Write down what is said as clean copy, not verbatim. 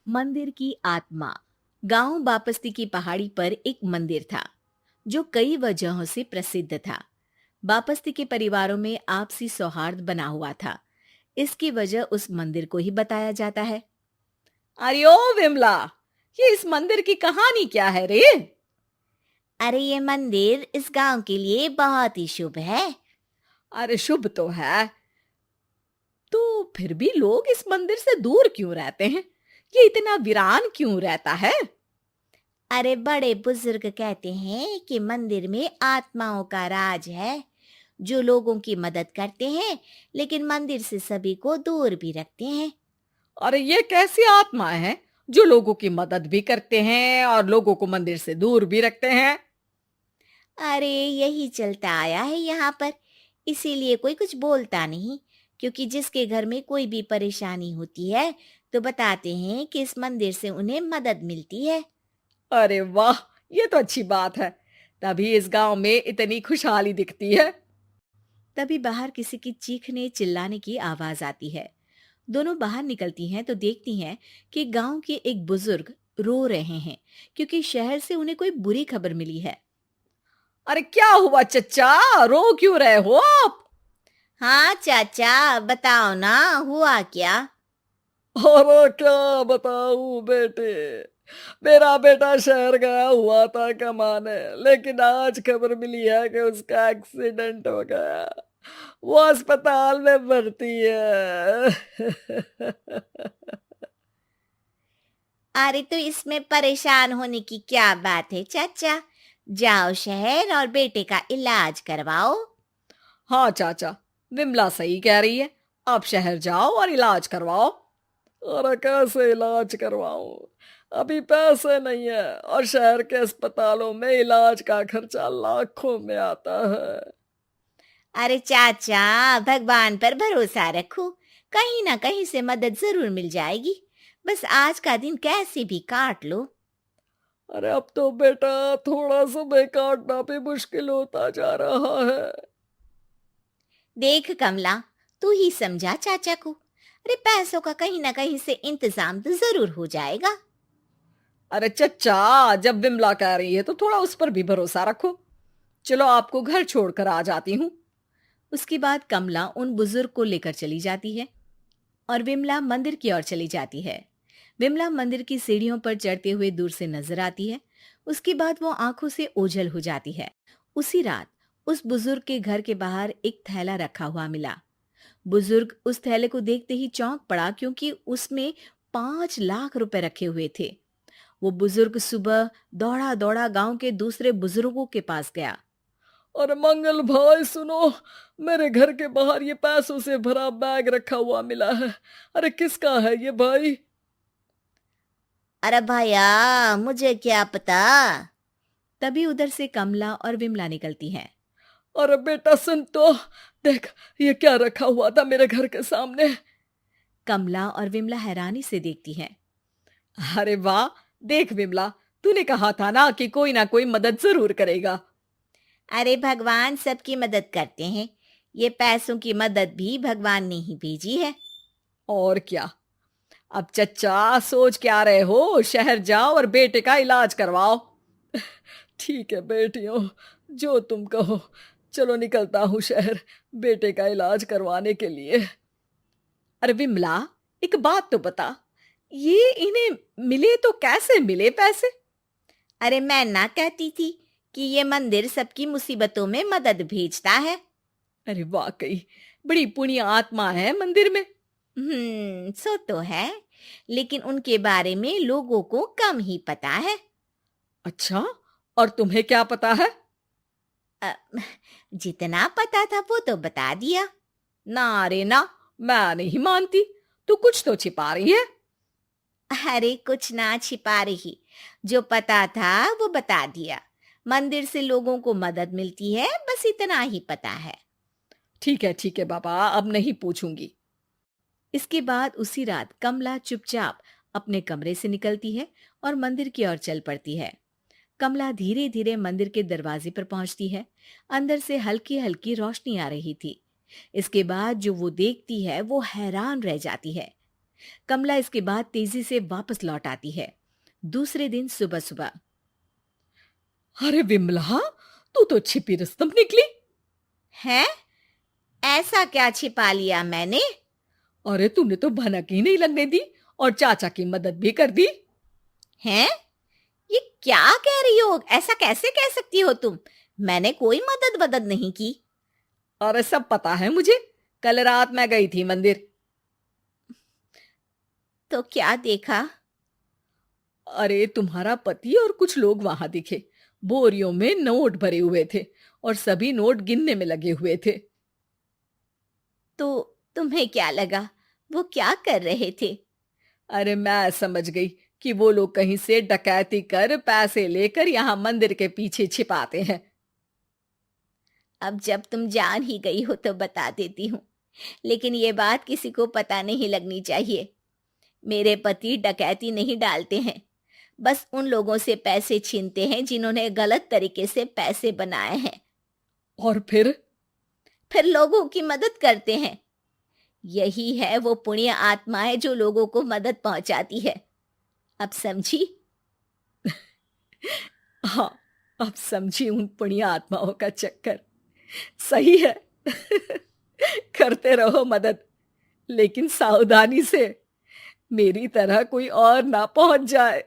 मंदिर की आत्मा। गांव बापस्ती की पहाड़ी पर एक मंदिर था जो कई वजहों से प्रसिद्ध था। बापस्ती के परिवारों में आपसी सौहार्द बना हुआ था। इसकी वजह उस मंदिर को ही बताया जाता है। अरे ओ विमला, ये इस मंदिर की कहानी क्या है रे? अरे ये मंदिर इस गांव के लिए बहुत ही शुभ है। अरे शुभ तो है, तो फिर भी लोग इस मंदिर से दूर क्यों रहते हैं? ये इतना वीरान क्यों रहता है? अरे बड़े बुजुर्ग कहते हैं कि मंदिर में आत्माओं का राज है जो लोगों की मदद करते हैं, लेकिन मंदिर से सभी को दूर भी रखते हैं। अरे ये कैसी आत्माएं हैं जो लोगों की मदद भी करते हैं और लोगों को मंदिर से दूर भी रखते हैं? अरे यही चलता आया है यहाँ पर, इसीलिए कोई कुछ बोलता नहीं। क्योंकि जिसके घर में कोई भी परेशानी होती है तो बताते हैं कि इस मंदिर से उन्हें मदद मिलती है। अरे वाह, ये तो अच्छी बात है। तभी इस गांव में इतनी खुशहाली दिखती है। तभी बाहर किसी की चीखने चिल्लाने की आवाज आती है। दोनों बाहर निकलती हैं तो देखती हैं कि गांव के एक बुजुर्ग रो रहे हैं क्योंकि शहर से उन्हें कोई बुरी खबर मिली है। अरे क्या हुआ चच्चा, रो क्यों रहे हो आप? हाँ चाचा, बताओ ना, हुआ क्या? अरे क्या बताऊं बेटे, मेरा बेटा शहर गया हुआ था कमाने, लेकिन आज खबर मिली है कि उसका एक्सीडेंट हो गया। वो अस्पताल में भर्ती है। अरे तो इसमें परेशान होने की क्या बात है चाचा? जाओ शहर और बेटे का इलाज करवाओ। हाँ चाचा, विमला सही कह रही है। आप शहर जाओ और इलाज करवाओ। अरे कैसे इलाज करवाऊं, अभी पैसे नहीं है और शहर के अस्पतालों में इलाज का खर्चा लाखों में आता है। अरे चाचा, भगवान पर भरोसा रखो, कहीं ना कहीं से मदद जरूर मिल जाएगी। बस आज का दिन कैसे भी काट लो। अरे अब तो बेटा थोड़ा समय काटना भी मुश्किल होता जा रहा है। देख कमला, तू ही समझा चाचा को। अरे पैसों का कहीं ना कहीं से इंतजाम तो जरूर हो जाएगा। अरे चच्चा, जब विमला कह रही है तो थोड़ा उस पर भी भरोसा रखो। चलो आपको घर छोड़कर आ जाती हूँ। उसके बाद कमला उन बुजुर्ग को लेकर चली जाती है और विमला मंदिर की ओर चली जाती है। विमला मंदिर की सीढ़ियों पर चढ़ते हुए दूर से नजर आती है। उसके बाद वो आंखों से ओझल हो जाती है। उसी रात उस बुजुर्ग के घर के बाहर एक थैला रखा हुआ मिला। बुजुर्ग उस थैले को देखते ही चौंक पड़ा क्योंकि उसमें 5 लाख रुपए रखे हुए थे। वो बुजुर्ग सुबह दौड़ा दौड़ा गांव के दूसरे बुजुर्गों के पास गया। अरे मंगल भाई सुनो, मेरे घर के बाहर ये पैसों से भरा बैग रखा हुआ मिला है। अरे किसका है ये भाई? अरे भैया, मुझे क्या पता। तभी उधर से कमला और विमला निकलती हैं। अरे बेटा सुन तो, देख ये क्या रखा हुआ था मेरे घर के सामने। कमला और विमला हैरानी से देखती हैं। अरे वाह, देख विमला, तूने कहा था ना कि कोई ना कोई मदद जरूर करेगा। अरे भगवान सबकी मदद करते हैं। ये पैसों की मदद भी भगवान ने ही भेजी है। और क्या। अब चच्चा सोच क्या रहे हो, शहर जाओ और बेटे का इलाज करवाओ। ठीक है बेटियों, जो तुम कहो। चलो निकलता हूँ शहर बेटे का इलाज करवाने के लिए। अरे विमला, एक बात तो बता, ये इन्हें मिले तो कैसे मिले पैसे? अरे मैं ना कहती थी कि ये मंदिर सबकी मुसीबतों में मदद भेजता है। अरे वाकई बड़ी पुण्य आत्मा है मंदिर में। सो तो है, लेकिन उनके बारे में लोगों को कम ही पता है। अच्छा, और तुम्हें क्या पता है? अ, जितना पता था वो तो बता दिया। ना रे ना, मैं नहीं मानती। तू कुछ तो छिपा रही है। अरे कुछ ना छिपा रही, जो पता था वो बता दिया। मंदिर से लोगों को मदद मिलती है, बस इतना ही पता है। ठीक है बाबा, अब नहीं पूछूंगी। इसके बाद उसी रात कमला चुपचाप अपने कमरे से निकलती है और मंदिर की ओर चल पड़ती है। कमला धीरे धीरे मंदिर के दरवाजे पर पहुंचती है। अंदर से हल्की हल्की रोशनी आ रही थी। इसके बाद जो वो देखती है वो हैरान रह जाती है। कमला इसके बाद तेजी से वापस लौट आती है। दूसरे दिन सुबह सुबह। अरे विमला, तू तो छिपी रुस्तम निकली। है? ऐसा क्या छिपा लिया मैंने? अरे तूने तो भनक ही नहीं लगने दी और चाचा की मदद भी कर दी। हैं? ये क्या कह रही हो? ऐसा कैसे कह सकती हो तुम? मैंने कोई मदद वदद नहीं की। अरे सब पता है मुझे, कल रात मैं गई थी मंदिर। तो क्या देखा? अरे तुम्हारा पति और कुछ लोग वहां दिखे। बोरियों में नोट भरे हुए थे और सभी नोट गिनने में लगे हुए थे। तो तुम्हें क्या लगा? वो क्या कर रहे थे? अरे मैं समझ गई कि वो लोग कहीं से डकैती कर पैसे लेकर यहाँ मंदिर के पीछे छिपाते हैं। अब जब तुम जान ही गई हो तो बता देती हूँ, लेकिन ये बात किसी को पता नहीं लगनी चाहिए। मेरे पति डकैती नहीं डालते हैं, बस उन लोगों से पैसे छीनते हैं जिन्होंने गलत तरीके से पैसे बनाए हैं। और फिर लोगों की मदद करते हैं। यही है वो पुण्य आत्माएं जो लोगों को मदद पहुंचाती है। अब समझी? हाँ, अब समझी उन पुण्य आत्माओं का चक्कर। सही है। करते रहो मदद, लेकिन सावधानी से, मेरी तरह कोई और ना पहुंच जाए।